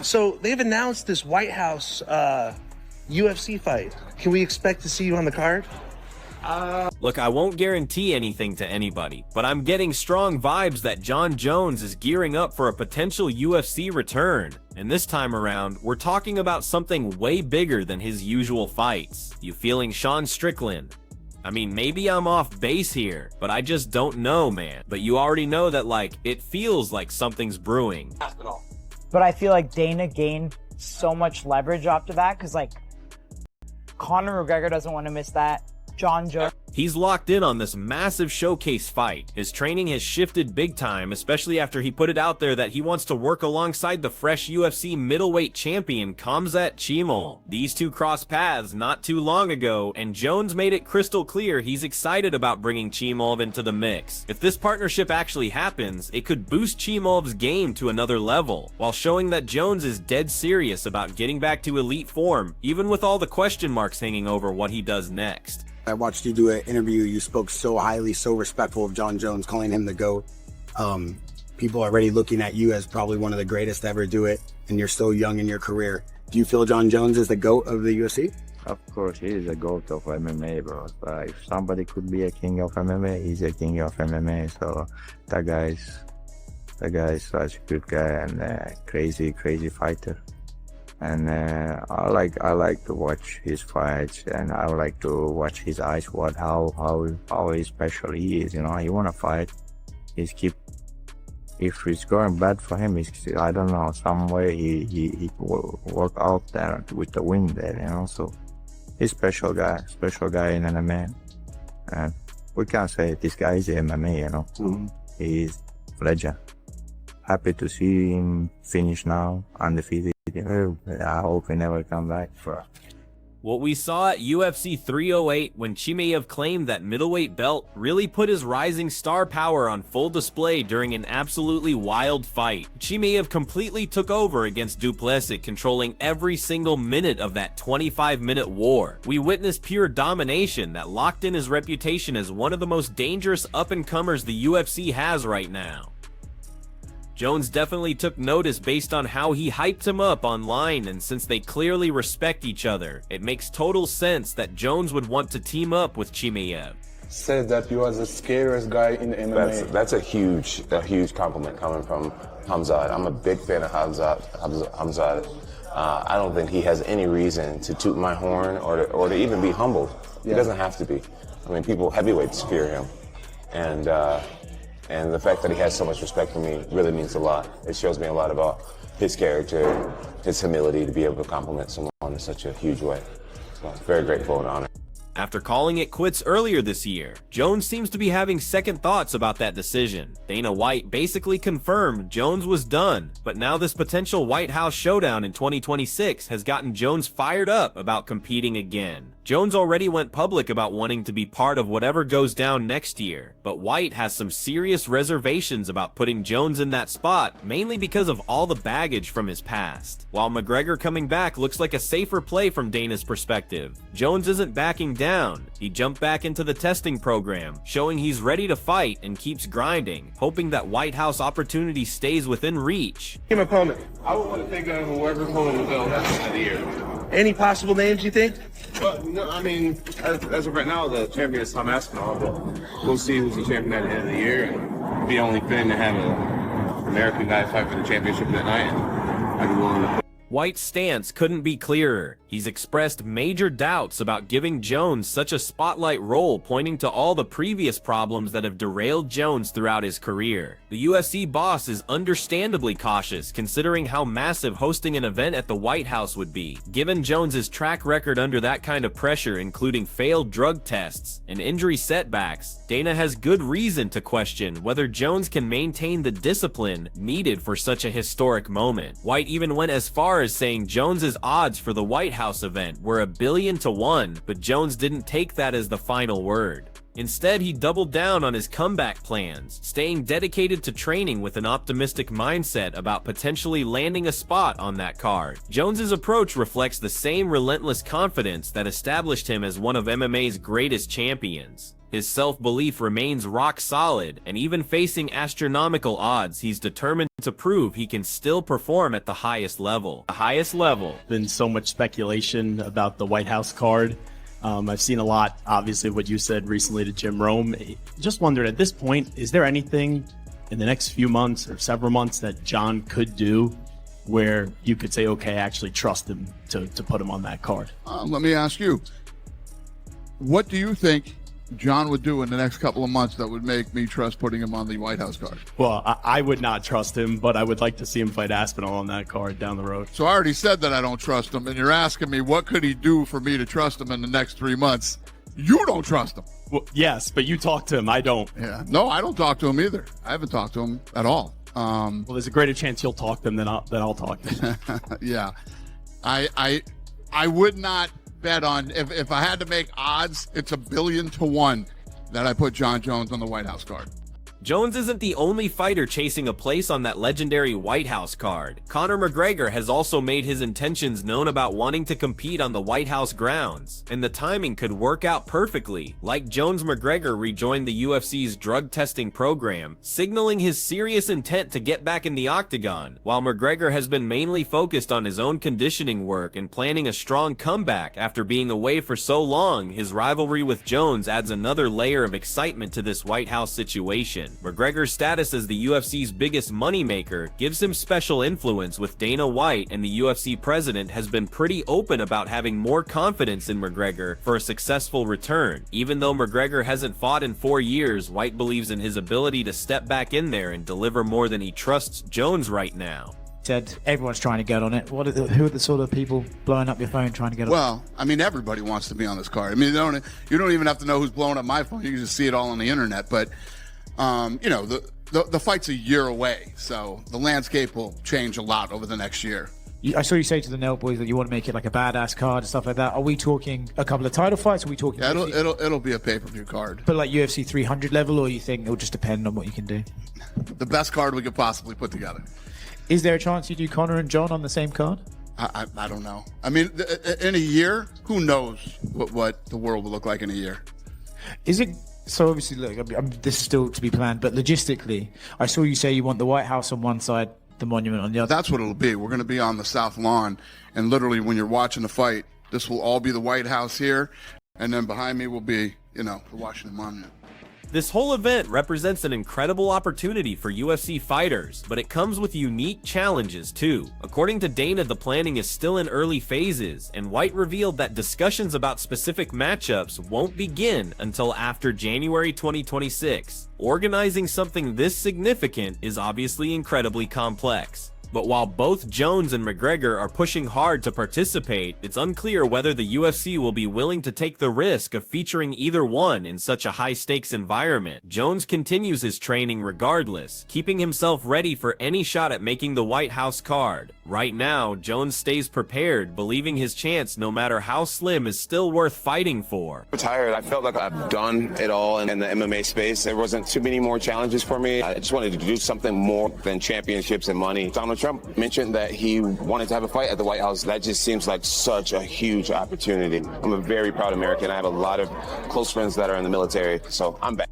So they've announced this White House UFC fight. Can we expect to see you on the card? Look, I won't guarantee anything to anybody, but I'm getting strong vibes that Jon Jones is gearing up for a potential UFC return. And this time around, we're talking about something way bigger than his usual fights. You feeling Sean Strickland? I mean, maybe I'm off base here, but I just don't know, man. But you already know that, like, it feels like something's brewing. But I feel like Dana gained so much leverage after that, because, like, Conor McGregor doesn't want to miss that. Jon Jones. He's locked in on this massive showcase fight. His training has shifted big time, especially after he put it out there that he wants to work alongside the fresh UFC middleweight champion Khamzat Chimal. These two crossed paths not too long ago, and Jones made it crystal clear he's excited about bringing Chimal into the mix. If this partnership actually happens, it could boost Chimal's game to another level, while showing that Jones is dead serious about getting back to elite form, even with all the question marks hanging over what he does next. I watched you do an interview. You spoke so highly, so respectful of Jon Jones, calling him the GOAT. People are already looking at you as probably one of the greatest to ever do it, and you're so young in your career. Do you feel Jon Jones is the GOAT of the UFC? Of course, he is a GOAT of MMA, bro. But if somebody could be a king of MMA, he's a king of MMA. So that guy is such a good guy and a crazy fighter. And I like to watch his fights, and I like to watch his eyes. How special he is. You know, he wanna fight. If it's going bad for him, I don't know, some way he will work out there with the win there. You know, so he's special guy in MMA, and we can't say this guy is MMA. You know, he's legend. Happy to see him finish now undefeated. I hope he never come back. What we saw at UFC 308 when Chimaev claimed that middleweight belt really put his rising star power on full display during an absolutely wild fight. Chimaev completely took over against Duplessis, controlling every single minute of that 25-minute war. We witnessed pure domination that locked in his reputation as one of the most dangerous up-and-comers the UFC has right now. Jones definitely took notice based on how he hyped him up online, and since they clearly respect each other, it makes total sense that Jones would want to team up with Chimaev. Said that you are the scariest guy in MMA. That's a huge compliment coming from Khamzat. I'm a big fan of Khamzat. I don't think he has any reason to toot my horn or to even be humbled. He doesn't have to be. I mean, heavyweights fear him, and the fact that he has so much respect for me really means a lot. It shows me a lot about his character, his humility to be able to compliment someone in such a huge way. So I'm very grateful and honored. After calling it quits earlier this year, Jones seems to be having second thoughts about that decision. Dana White basically confirmed Jones was done, but now this potential White House showdown in 2026 has gotten Jones fired up about competing again. Jones already went public about wanting to be part of whatever goes down next year, but White has some serious reservations about putting Jones in that spot, mainly because of all the baggage from his past. While McGregor coming back looks like a safer play from Dana's perspective, Jones isn't backing down. He jumped back into the testing program, showing he's ready to fight and keeps grinding, hoping that White House opportunity stays within reach. Team opponent. I would want to think of whoever's holding the belt at the end of the year. Any possible names you think? But, no, I mean, as of right now, the champion is Tom Aspinall, but we'll see who's the champion at the end of the year. And it'd be only fitting to have an American guy fight for the championship that night. And I'd be willing to. White's stance couldn't be clearer. He's expressed major doubts about giving Jones such a spotlight role, pointing to all the previous problems that have derailed Jones throughout his career. The UFC boss is understandably cautious, considering how massive hosting an event at the White House would be. Given Jones's track record under that kind of pressure, including failed drug tests and injury setbacks, Dana has good reason to question whether Jones can maintain the discipline needed for such a historic moment. White even went as far as saying Jones's odds for the White House event were 1,000,000,000 to 1, but Jones didn't take that as the final word. Instead, he doubled down on his comeback plans, staying dedicated to training with an optimistic mindset about potentially landing a spot on that card. Jones's approach reflects the same relentless confidence that established him as one of MMA's greatest champions. His self-belief remains rock solid, and even facing astronomical odds, he's determined to prove he can still perform at the highest level. The highest level. Been so much speculation about the White House card. I've seen a lot, obviously, what you said recently to Jim Rome. Just wondered, at this point, is there anything in the next few months or several months that John could do where you could say, okay, I actually trust him to put him on that card? Let me ask you, what do you think John would do in the next couple of months that would make me trust putting him on the White House card? Well, I would not trust him, but I would like to see him fight Aspinall on that card down the road. So I already said that I don't trust him, and you're asking me what could he do for me to trust him in the next 3 months. You don't trust him. Well, yes, but you talk to him. I don't. Yeah. No, I don't talk to him either. I haven't talked to him at all. Well, there's a greater chance you'll talk to him than I'll talk to him. Yeah. I would not bet on, if I had to make odds, it's 1,000,000,000 to 1 that I put John Jones on the White House card. Jones isn't the only fighter chasing a place on that legendary White House card. Conor McGregor has also made his intentions known about wanting to compete on the White House grounds, and the timing could work out perfectly. Like Jones, McGregor rejoined the UFC's drug testing program, signaling his serious intent to get back in the Octagon, while McGregor has been mainly focused on his own conditioning work and planning a strong comeback after being away for so long. His rivalry with Jones adds another layer of excitement to this White House situation. McGregor's status as the UFC's biggest moneymaker gives him special influence, with Dana White, and the UFC president has been pretty open about having more confidence in McGregor for a successful return. Even though McGregor hasn't fought in 4 years, White believes in his ability to step back in there and deliver more than he trusts Jones right now. Said everyone's trying to get on it. Who are the sort of people blowing up your phone trying to get on it? Well, I mean, everybody wants to be on this card. I mean, you don't even have to know who's blowing up my phone. You can just see it all on the internet. But you know, the fight's a year away, so the landscape will change a lot over the next year. I saw you say to the Nail Boys that you want to make it like a badass card and stuff like that. Are we talking a couple of title fights? Or are we talking? Yeah, it'll be a pay-per-view card. But like UFC 300 level, or you think it'll just depend on what you can do? The best card we could possibly put together. Is there a chance you do Conor and John on the same card? I don't know. I mean, in a year, who knows what the world will look like in a year? Is it? So obviously, look, this is still to be planned, but logistically, I saw you say you want the White House on one side, the monument on the other. That's what it'll be. We're going to be on the South Lawn, and literally when you're watching the fight, this will all be the White House here, and then behind me will be, you know, the Washington Monument. This whole event represents an incredible opportunity for UFC fighters, but it comes with unique challenges too. According to Dana, the planning is still in early phases, and White revealed that discussions about specific matchups won't begin until after January 2026. Organizing something this significant is obviously incredibly complex. But while both Jones and McGregor are pushing hard to participate, it's unclear whether the UFC will be willing to take the risk of featuring either one in such a high-stakes environment. Jones continues his training regardless, keeping himself ready for any shot at making the White House card. Right now, Jones stays prepared, believing his chance, no matter how slim, is still worth fighting for. Retired, I felt like I've done it all in the MMA space. There wasn't too many more challenges for me. I just wanted to do something more than championships and money. Donald Trump mentioned that he wanted to have a fight at the White House. That just seems like such a huge opportunity. I'm a very proud American. I have a lot of close friends that are in the military, so I'm back.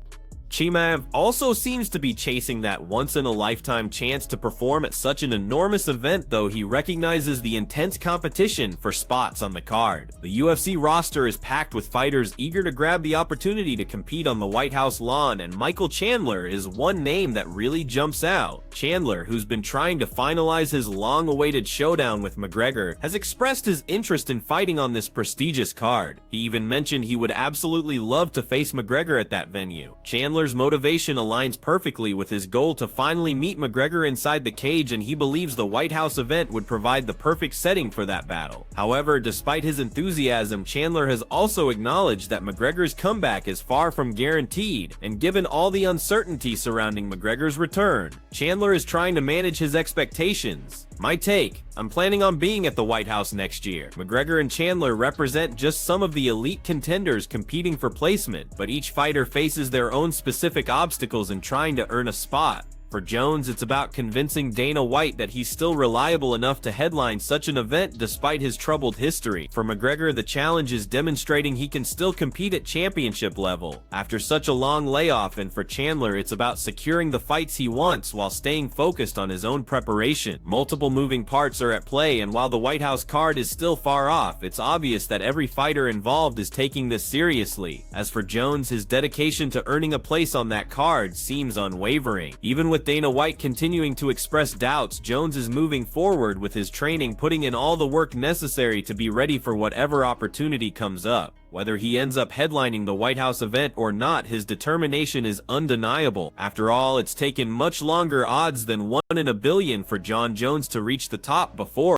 Chimaev also seems to be chasing that once-in-a-lifetime chance to perform at such an enormous event, though he recognizes the intense competition for spots on the card. The UFC roster is packed with fighters eager to grab the opportunity to compete on the White House lawn, and Michael Chandler is one name that really jumps out. Chandler, who's been trying to finalize his long-awaited showdown with McGregor, has expressed his interest in fighting on this prestigious card. He even mentioned he would absolutely love to face McGregor at that venue. Chandler's motivation aligns perfectly with his goal to finally meet McGregor inside the cage, and he believes the White House event would provide the perfect setting for that battle. However, despite his enthusiasm, Chandler has also acknowledged that McGregor's comeback is far from guaranteed, and given all the uncertainty surrounding McGregor's return, Chandler is trying to manage his expectations. My take: I'm planning on being at the White House next year. McGregor and Chandler represent just some of the elite contenders competing for placement, but each fighter faces their own specific obstacles in trying to earn a spot. For Jones, it's about convincing Dana White that he's still reliable enough to headline such an event despite his troubled history. For McGregor, the challenge is demonstrating he can still compete at championship level after such a long layoff, and for Chandler, it's about securing the fights he wants while staying focused on his own preparation. Multiple moving parts are at play, and while the White House card is still far off, it's obvious that every fighter involved is taking this seriously. As for Jones, his dedication to earning a place on that card seems unwavering. Even with Dana White continuing to express doubts, Jones is moving forward with his training, putting in all the work necessary to be ready for whatever opportunity comes up. Whether he ends up headlining the White House event or not, his determination is undeniable. After all, it's taken much longer odds than 1 in a billion for Jon Jones to reach the top before.